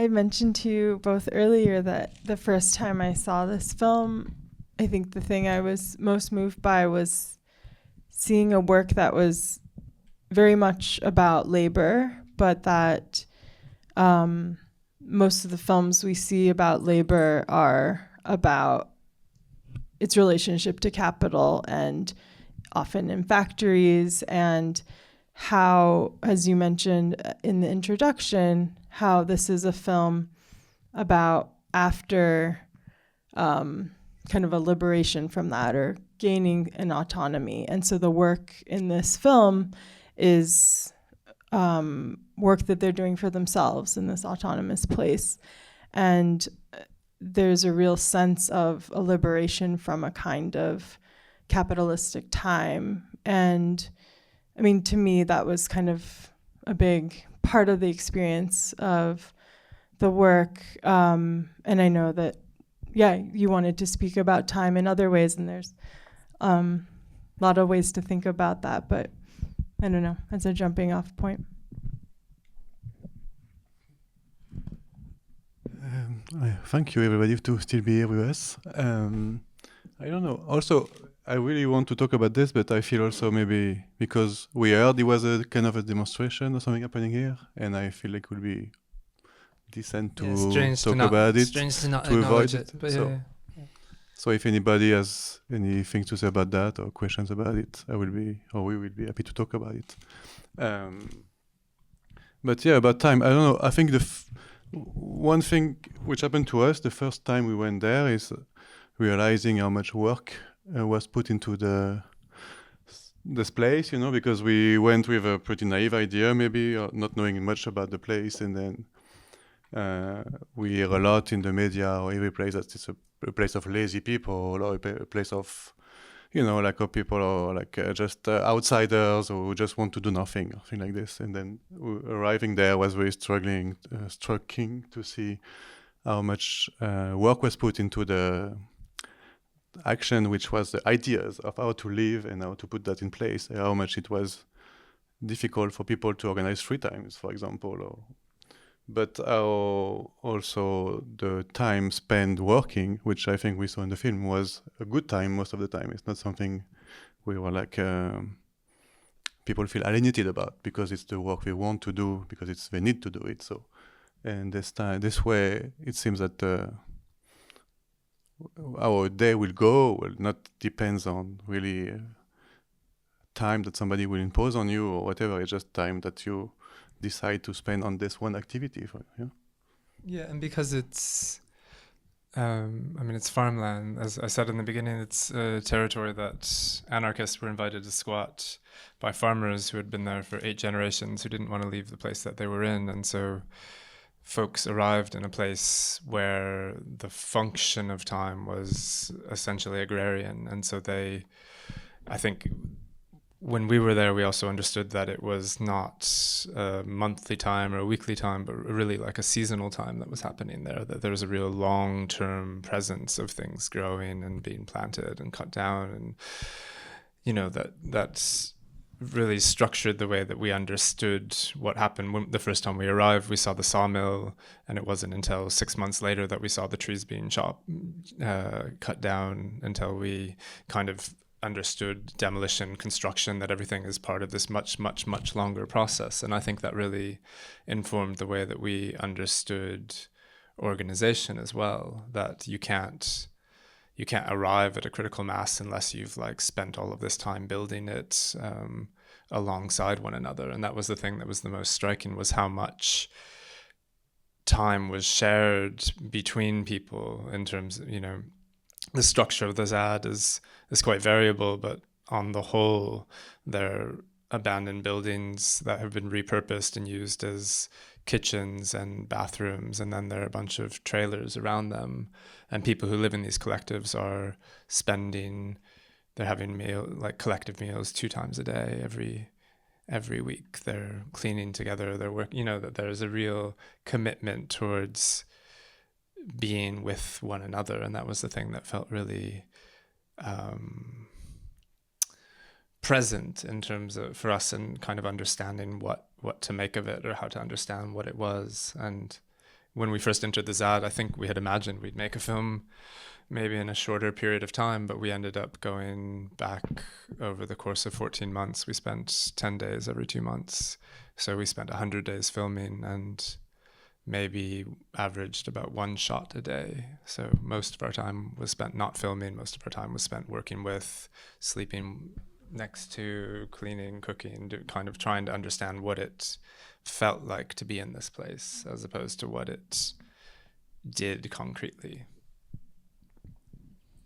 I mentioned to you both earlier that the first time I saw this film, I think the thing I was most moved by was seeing a work that was very much about labor, but that most of the films we see about labor are about its relationship to capital, and often in factories, and how, as you mentioned in the introduction, how this is a film about after kind of a liberation from that, or gaining an autonomy. And so the work in this film is work that they're doing for themselves in this autonomous place. And there's a real sense of a liberation from a kind of capitalistic time. And I mean, to me, that was kind of a big part of the experience of the work. And I know that, yeah, you wanted to speak about time in other ways, and there's a lot of ways to think about that, but I don't know, as a jumping off point. Thank you, everybody, to still be here with us. I don't know. Also, I really want to talk about this, but I feel also maybe because we heard it was a kind of a demonstration or something happening here, and I feel like it would be decent to talk about it, to avoid it. So if anybody has anything to say about that or questions about it, we will be happy to talk about it. But yeah, about time, I don't know. I think one thing which happened to us the first time we went there is realizing how much work was put into this place, because we went with a pretty naive idea, maybe, or not knowing much about the place, and then we hear a lot in the media or every place that it's a place of lazy people, or a place of, like people or like just outsiders who just want to do nothing, or thing like this. And then arriving there was very striking to see how much work was put into the action, which was the ideas of how to live and how to put that in place, and how much it was difficult for people to organize free times, for example, but how also the time spent working, which I think we saw in the film, was a good time most of the time. It's not something we were like people feel alienated about, because it's the work they want to do, because they need to do it. So, and this way, it seems that our day will go will not depends on really time that somebody will impose on you or whatever. It's just time that you decide to spend on this one activity. Yeah, and because it's, it's farmland. As I said in the beginning, it's a territory that anarchists were invited to squat by farmers who had been there for 8 generations, who didn't want to leave the place that they were in. And so folks arrived in a place where the function of time was essentially agrarian. And so I think when we were there, we also understood that it was not a monthly time or a weekly time, but really like a seasonal time that was happening there, that there was a real long-term presence of things growing and being planted and cut down. And, that's really structured the way that we understood what happened. When the first time we arrived, we saw the sawmill, and it wasn't until 6 months later that we saw the trees being cut down, until we kind of understood demolition, construction, that everything is part of this much, much, much longer process. And I think that really informed the way that we understood organization as well, that you can't arrive at a critical mass unless you've spent all of this time building it alongside one another. And that was the thing that was the most striking, was how much time was shared between people in terms of, the structure of this ad is quite variable, but on the whole, they're abandoned buildings that have been repurposed and used as kitchens and bathrooms, and then there are a bunch of trailers around them. And people who live in these collectives are they're having collective meals 2 times a day, every week. They're cleaning together, they're working, that there's a real commitment towards being with one another. And that was the thing that felt really present in terms of, for us, in kind of understanding what to make of it, or how to understand what it was. And when we first entered the ZAD, I think we had imagined we'd make a film maybe in a shorter period of time, but we ended up going back over the course of 14 months. We spent 10 days every 2 months. So we spent 100 days filming and maybe averaged about 1 shot a day. So most of our time was spent not filming. Most of our time was spent working with, sleeping next to, cleaning, cooking, kind of trying to understand what it felt like to be in this place as opposed to what it did concretely.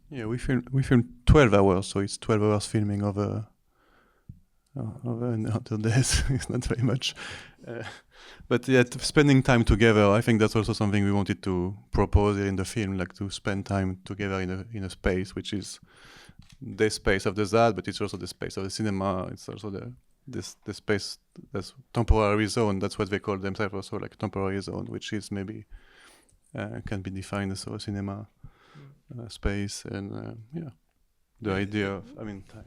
Yeah, we filmed 12 hours, so it's 12 hours filming over 100 days. It's not very much. But yeah, spending time together, I think that's also something we wanted to propose here in the film, like to spend time together in a space which is the space of the ZAD, but it's also the space of the cinema. It's also the space that's temporary zone. That's what they call themselves also, like temporary zone, which is maybe can be defined as a cinema space. And the idea of, I mean, time,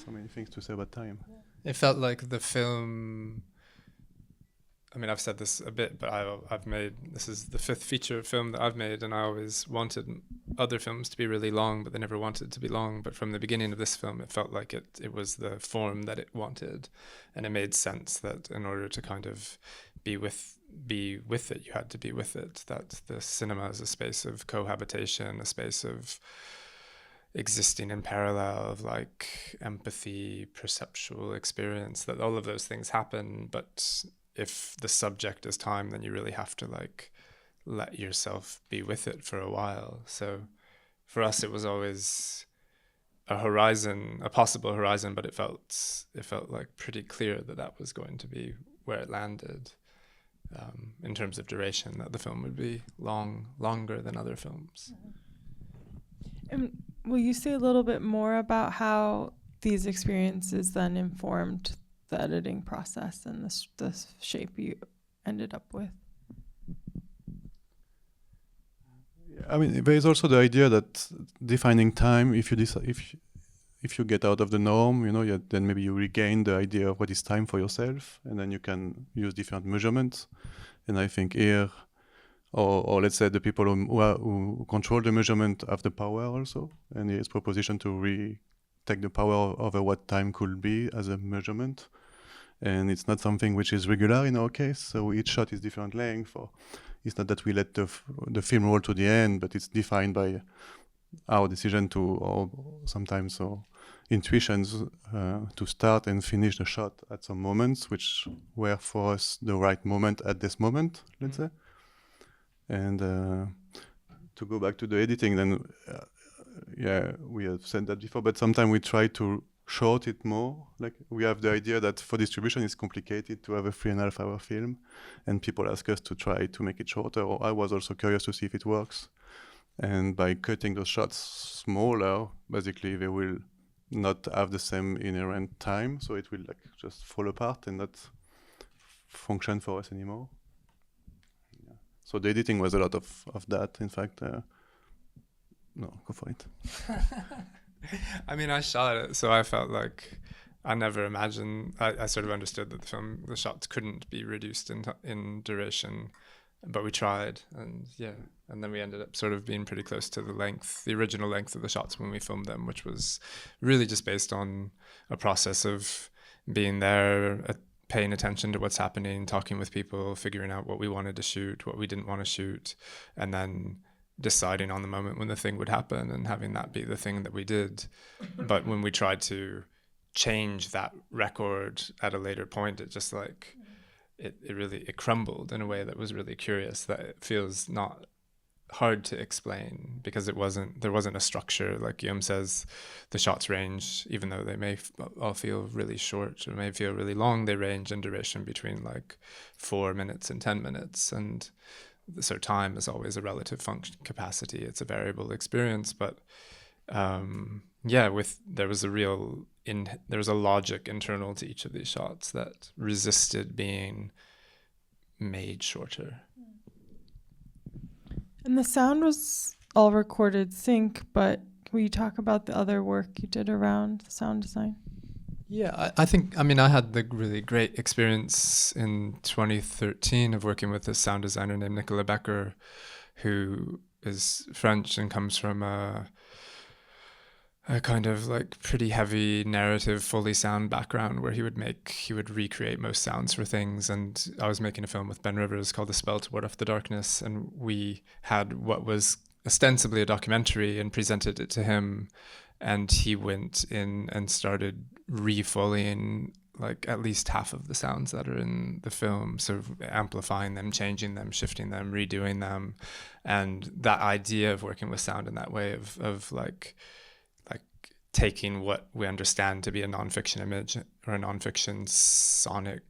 so many things to say about time. It felt like the film, I mean, I've said this a bit, but I've made, this is the 5th feature film that I've made, and I always wanted other films to be really long, but they never wanted to be long. But from the beginning of this film, it felt like it was the form that it wanted, and it made sense that in order to kind of be with it, you had to be with it, that the cinema is a space of cohabitation, a space of existing in parallel, of like empathy, perceptual experience, that all of those things happen. But if the subject is time, then you really have to like let yourself be with it for a while. So for us, it was always a horizon, a possible horizon, but it felt like pretty clear that was going to be where it landed, in terms of duration, that the film would be longer than other films. And will you say a little bit more about how these experiences then informed the editing process and the shape you ended up with? I mean, there is also the idea that defining time, if you get out of the norm, then maybe you regain the idea of what is time for yourself, and then you can use different measurements. And I think here, or let's say the people who control the measurement have the power also, and his proposition to take the power over what time could be as a measurement. And it's not something which is regular in our case, so each shot is different length, or it's not that we let the film roll to the end, but it's defined by our decision to, or sometimes intuitions, to start and finish the shot at some moments which were for us the right moment at this moment, let's say. And to go back to the editing, then we have said that before, but sometimes we try to short it more. Like, we have the idea that for distribution it's complicated to have a 3.5 hour film, and people ask us to try to make it shorter, or I was also curious to see if it works. And by cutting those shots smaller, basically they will not have the same inherent time, so it will like just fall apart and not function for us anymore. Yeah. So the editing was a lot of that, in fact. No, go for it. I mean, I shot it, so I felt like I never imagined, I sort of understood that the shots couldn't be reduced in duration, but we tried, and then we ended up sort of being pretty close to the original length of the shots when we filmed them, which was really just based on a process of being there, paying attention to what's happening, talking with people, figuring out what we wanted to shoot, what we didn't want to shoot, and then deciding on the moment when the thing would happen and having that be the thing that we did. But when we tried to change that record at a later point, it just like it crumbled in a way that was really curious, that it feels not hard to explain, because there wasn't a structure. Like Guillaume says, the shots range, even though they may all feel really short or may feel really long, they range in duration between like 4 minutes and 10 minutes. And so time is always a relative function capacity. It's a variable experience, but there was a logic internal to each of these shots that resisted being made shorter. And the sound was all recorded sync, but will you talk about the other work you did around the sound design? Yeah, I think, I mean, I had the really great experience in 2013 of working with a sound designer named Nicolas Becker, who is French and comes from a kind of like pretty heavy narrative, fully sound background where he would recreate most sounds for things. And I was making a film with Ben Rivers called The Spell to Ward Off the Darkness, and we had what was ostensibly a documentary and presented it to him, and he went in and started re-foleying like at least half of the sounds that are in the film, sort of amplifying them, changing them, shifting them, redoing them. And that idea of working with sound in that way of like taking what we understand to be a nonfiction image or a nonfiction sonic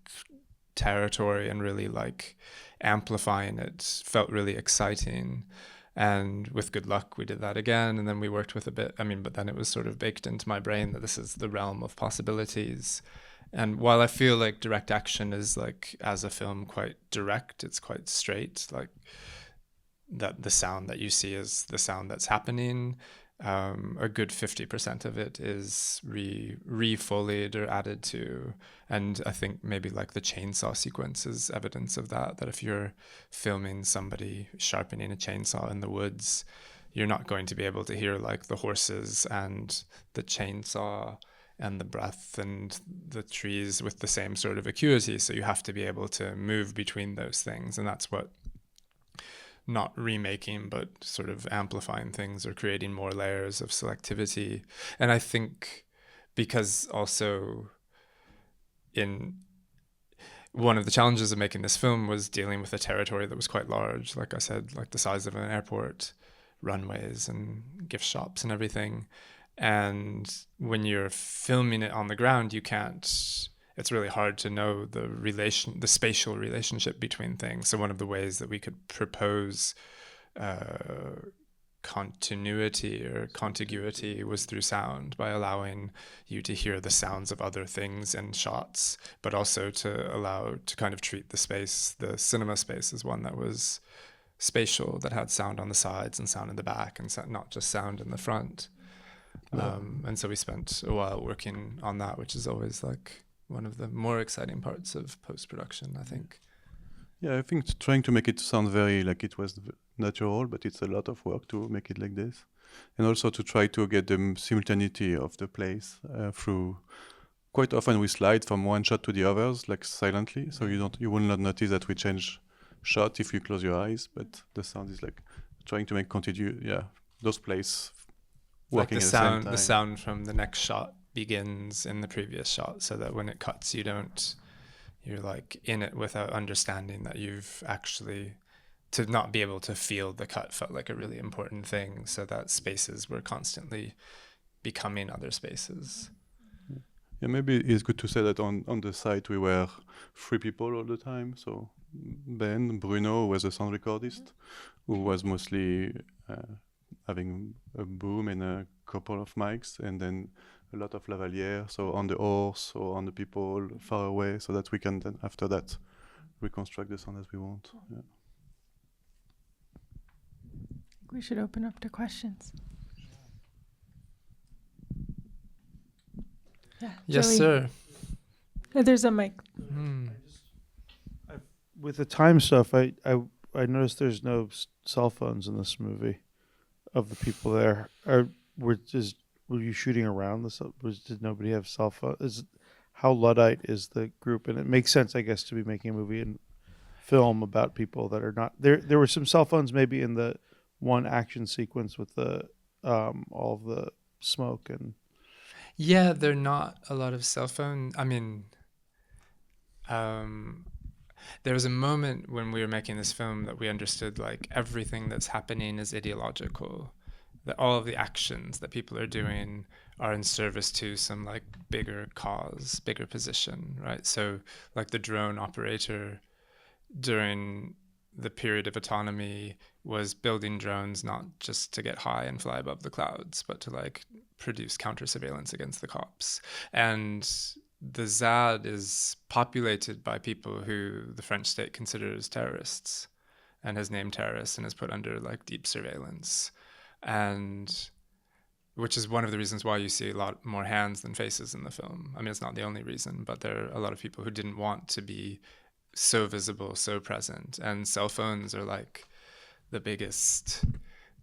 territory and really like amplifying it felt really exciting. And with good luck, we did that again. And then we worked with a bit, but then it was sort of baked into my brain that this is the realm of possibilities. And while I feel like direct action is like, as a film, quite direct, it's quite straight, like that the sound that you see is the sound that's happening. A good 50% of it is re-folied or added to. And I think maybe like the chainsaw sequence is evidence of that if you're filming somebody sharpening a chainsaw in the woods, you're not going to be able to hear like the horses and the chainsaw and the breath and the trees with the same sort of acuity. So you have to be able to move between those things. And that's what not remaking, but sort of amplifying things or creating more layers of selectivity. And I think because also in one of the challenges of making this film was dealing with a territory that was quite large, like I said, like the size of an airport, runways and gift shops and everything. And when you're filming it on the ground, it's really hard to know the spatial relationship between things. So one of the ways that we could propose continuity or contiguity was through sound, by allowing you to hear the sounds of other things in shots, but also to kind of treat the space, the cinema space, as one that was spatial, that had sound on the sides and sound in the back and not just sound in the front. And so we spent a while working on that, which is always like one of the more exciting parts of post-production, I think. Yeah, I think trying to make it sound very like it was natural, but it's a lot of work to make it like this. And also to try to get the simultaneity of the place through. Quite often we slide from one shot to the others, like silently, so you will not notice that we change shot if you close your eyes, but the sound is like trying to make those places working like at the same time. The sound from the next shot begins in the previous shot, so that when it cuts, you're like in it without understanding that you've actually, to not be able to feel the cut felt like a really important thing, so that spaces were constantly becoming other spaces. Yeah, maybe it's good to say that on the site we were 3 people all the time. So Ben, Bruno was a sound recordist who was mostly having a boom and a couple of mics, and then a lot of lavalier, so on the horse or on the people far away, so that we can then after that reconstruct the sound as we want. Yeah. We should open up to questions. Yeah. Yes, Joey. sir. There's a mic. With the time stuff, I noticed there's no cell phones in this movie of the people there. Were you shooting around this? Did nobody have cell phones? How Luddite is the group? And it makes sense, I guess, to be making a movie and film about people that are not there. There were some cell phones maybe in the one action sequence with the all of the smoke and. Yeah, there are not a lot of cell phone. I mean, there was a moment when we were making this film that we understood like everything that's happening is ideological, that all of the actions that people are doing are in service to some like bigger cause, bigger position, right? So like the drone operator during the period of autonomy was building drones not just to get high and fly above the clouds, but to like produce counter surveillance against the cops. And the ZAD is populated by people who the French state considers terrorists and has named terrorists and has put under like deep surveillance. And which is one of the reasons why you see a lot more hands than faces in the film. I mean, it's not the only reason, but there are a lot of people who didn't want to be so visible, so present. And cell phones are like the biggest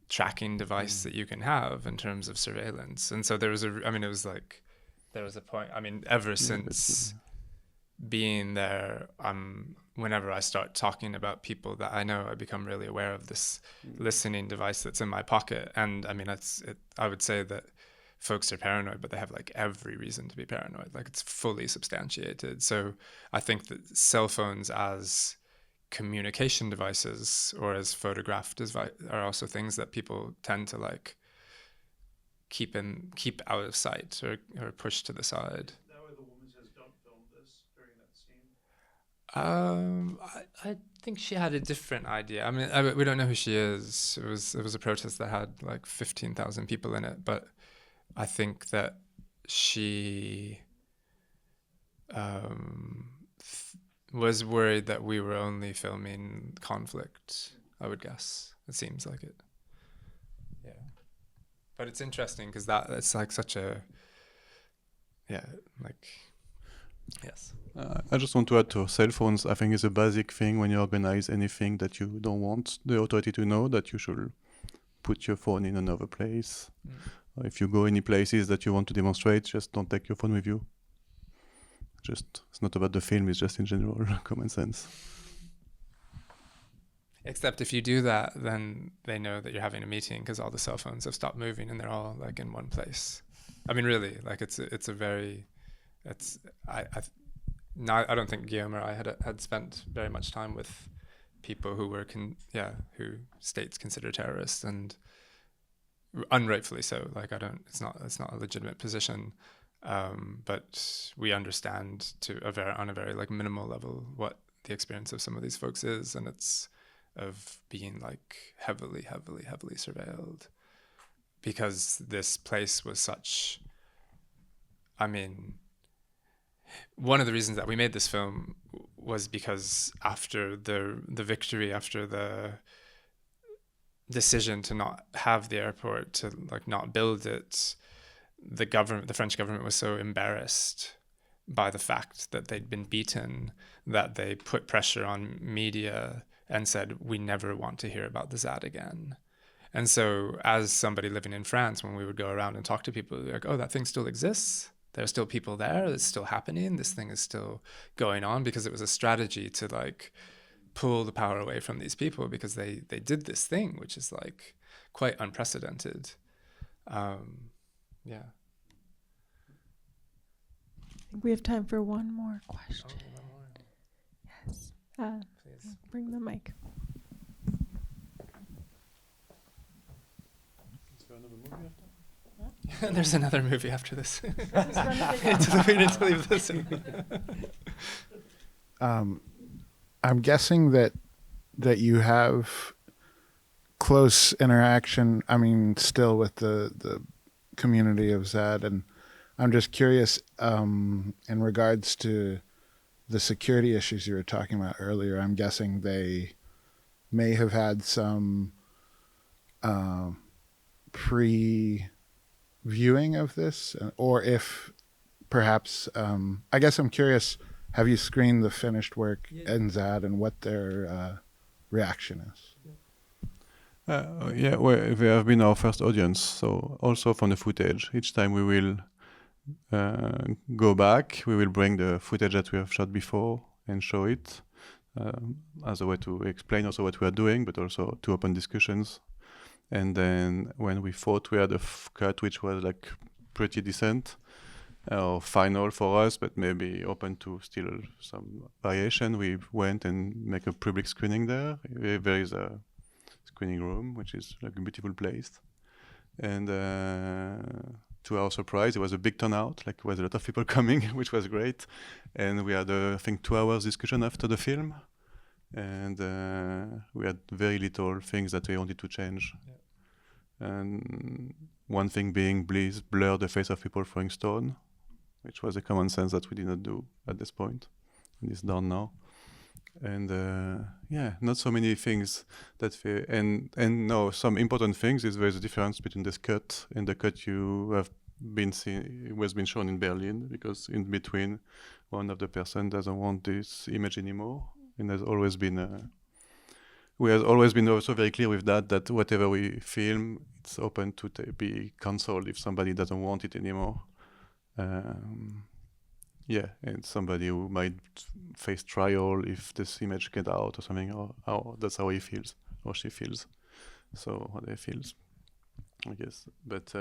tracking device that you can have in terms of surveillance. And so there was there was a point, ever since being there, whenever I start talking about people that I know, I become really aware of this listening device that's in my pocket. And I would say that folks are paranoid, but they have like every reason to be paranoid. Like, it's fully substantiated. So I think that cell phones as communication devices or as photograph are also things that people tend to like keep out of sight or push to the side. That way the woman says, "Don't film this" during that scene. I think she had a different idea. We don't know who she is. It was a protest that had like 15,000 people in it, but I think that she was worried that we were only filming conflict, I would guess. It seems like it. Yeah. But it's interesting because it's like such a, yes. I just want to add to cell phones. I think it's a basic thing when you organize anything that you don't want the authority to know, that you should put your phone in another place. If you go any places that you want to demonstrate, just don't take your phone with you. It's not about the film, it's just in general common sense. Except if you do that, then they know that you're having a meeting because all the cell phones have stopped moving and they're all like in one place. I mean, really, like I don't think Guillaume or I had spent very much time with people who were who states consider terrorists, and unrightfully so. Like, it's not a legitimate position. But we understand on a very like minimal level what the experience of some of these folks is, and it's of being like heavily surveilled, because this place was such. One of the reasons that we made this film was because after the victory, after the decision to not have the airport, to like not build it, the French government was so embarrassed by the fact that they'd been beaten that they put pressure on media and said, "We never want to hear about the ZAD again." And so as somebody living in France, when we would go around and talk to people, they're like, "Oh, that thing still exists? There are still people there. It's still happening. This thing is still going on," because it was a strategy to like pull the power away from these people, because they did this thing, which is like quite unprecedented. Yeah. I think we have time for one more question. Oh, one more. Yes. Please. Bring the mic. There's another movie after this. We need to leave this. I'm guessing that you have close interaction, still with the community of ZAD, and I'm just curious in regards to the security issues you were talking about earlier. I'm guessing they may have had some pre-viewing of this, or if perhaps, I guess I'm curious, have you screened the finished work in ZAD and what their reaction is? They have been our first audience. So also from the footage, each time we will go back, we will bring the footage that we have shot before and show it as a way to explain also what we are doing, but also to open discussions. And then when we thought we had a cut which was like pretty decent, or final for us, but maybe open to still some variation, we went and make a public screening there. There is a screening room, which is like a beautiful place. And to our surprise, it was a big turnout. Like, there was a lot of people coming, which was great. And we had, I think, 2 hours discussion after the film. And we had very little things that we wanted to change. Yeah. And one thing being, please blur the face of people throwing stone, which was a common sense that we did not do at this point. And it's done now. and not so many things that and no, some important things is there's a difference between this cut and the cut you have been seen was been shown in Berlin, because in between one of the person doesn't want this image anymore, and there's always been we have always been also very clear with that whatever we film, it's open to be cancelled if somebody doesn't want it anymore. And somebody who might face trial if this image get out or something, or that's how he feels or she feels, so how they feels, I guess. But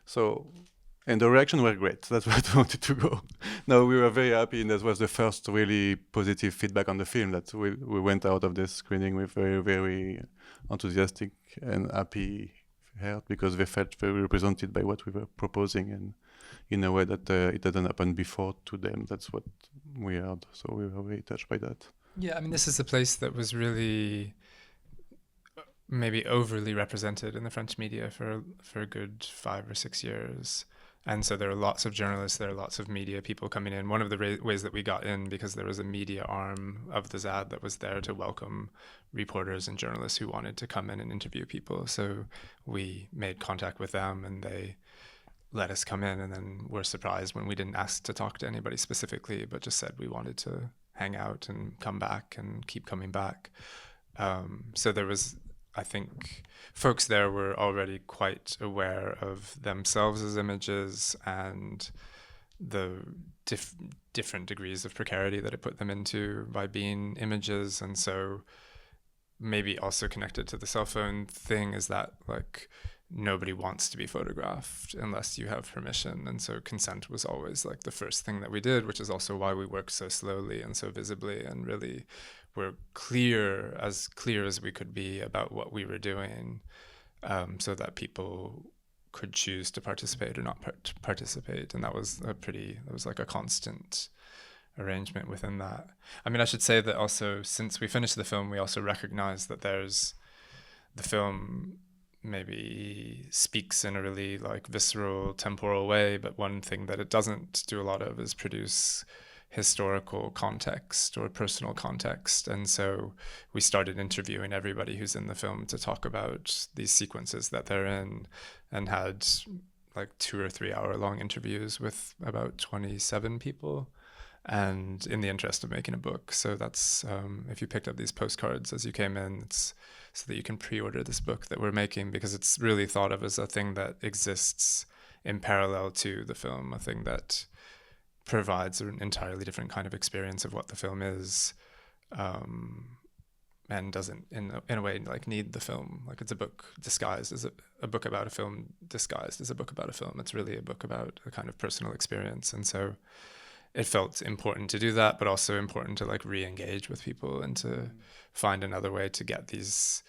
so, and the reaction were great. That's why I wanted to go. No, we were very happy, and that was the first really positive feedback on the film, that we went out of this screening with very, very enthusiastic and happy heart, because they felt very represented by what we were proposing, and in a way that it hadn't happened before to them. That's what we heard. So we were very touched by that. Yeah, I mean, this is a place that was really maybe overly represented in the French media for a good 5 or 6 years. And so there are lots of journalists, there are lots of media people coming in. One of the ways that we got in, because there was a media arm of the ZAD that was there to welcome reporters and journalists who wanted to come in and interview people. So we made contact with them, and they let us come in, and then were surprised when we didn't ask to talk to anybody specifically, but just said we wanted to hang out and come back and keep coming back. So there was, I think, folks there were already quite aware of themselves as images and the different degrees of precarity that it put them into by being images. And so maybe also connected to the cell phone thing is that, like, nobody wants to be photographed unless you have permission. And so consent was always like the first thing that we did, which is also why we worked so slowly and so visibly, and really were clear as we could be about what we were doing, so that people could choose to participate or not participate. And that was like a constant arrangement within that. I mean, I should say that also, since we finished the film, we also recognized that the film maybe speaks in a really like visceral, temporal way, but one thing that it doesn't do a lot of is produce historical context or personal context. And so we started interviewing everybody who's in the film to talk about these sequences that they're in, and had like 2 or 3 hour long interviews with about 27 people, and in the interest of making a book. So that's if you picked up these postcards as you came in, it's so that you can pre-order this book that we're making, because it's really thought of as a thing that exists in parallel to the film, a thing that provides an entirely different kind of experience of what the film is, and doesn't in a way like need the film. Like, it's a book disguised as a book about a film disguised as a book about a film. It's really a book about a kind of personal experience. And so it felt important to do that, but also important to like re-engage with people and to find another way to get these,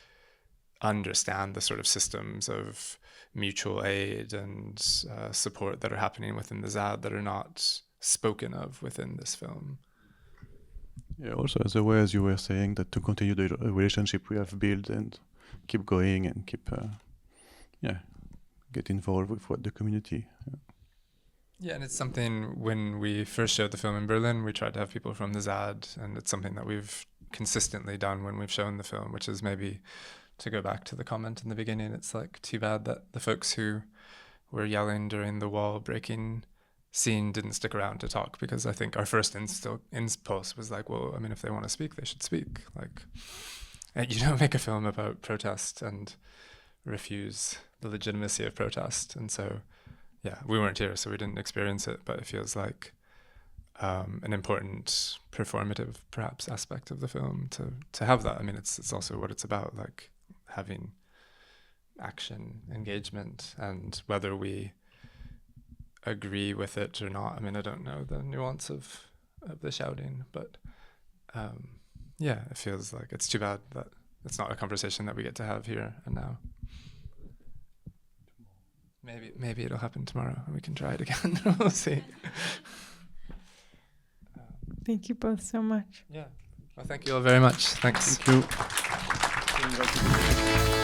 understand the sort of systems of mutual aid and support that are happening within the ZAD that are not spoken of within this film. Yeah, also as a way, as you were saying, that to continue the relationship we have built and keep going and keep, get involved with what the community. Yeah, and it's something, when we first showed the film in Berlin, we tried to have people from the ZAD, and it's something that we've consistently done when we've shown the film, which is, maybe to go back to the comment in the beginning, it's like too bad that the folks who were yelling during the wall breaking scene didn't stick around to talk, because I think our first impulse was like, well, I mean, if they want to speak, they should speak. Like, you don't make a film about protest and refuse the legitimacy of protest. And so, yeah, we weren't here, so we didn't experience it, but it feels like an important performative, perhaps, aspect of the film to have that. I mean, it's also what it's about, like having action, engagement, and whether we agree with it or not. I mean, I don't know the nuance of the shouting, but it feels like it's too bad that it's not a conversation that we get to have here and now. Maybe it'll happen tomorrow and we can try it again. We'll see. Thank you both so much. Yeah. Well, thank you all very much. Thanks. Thank you.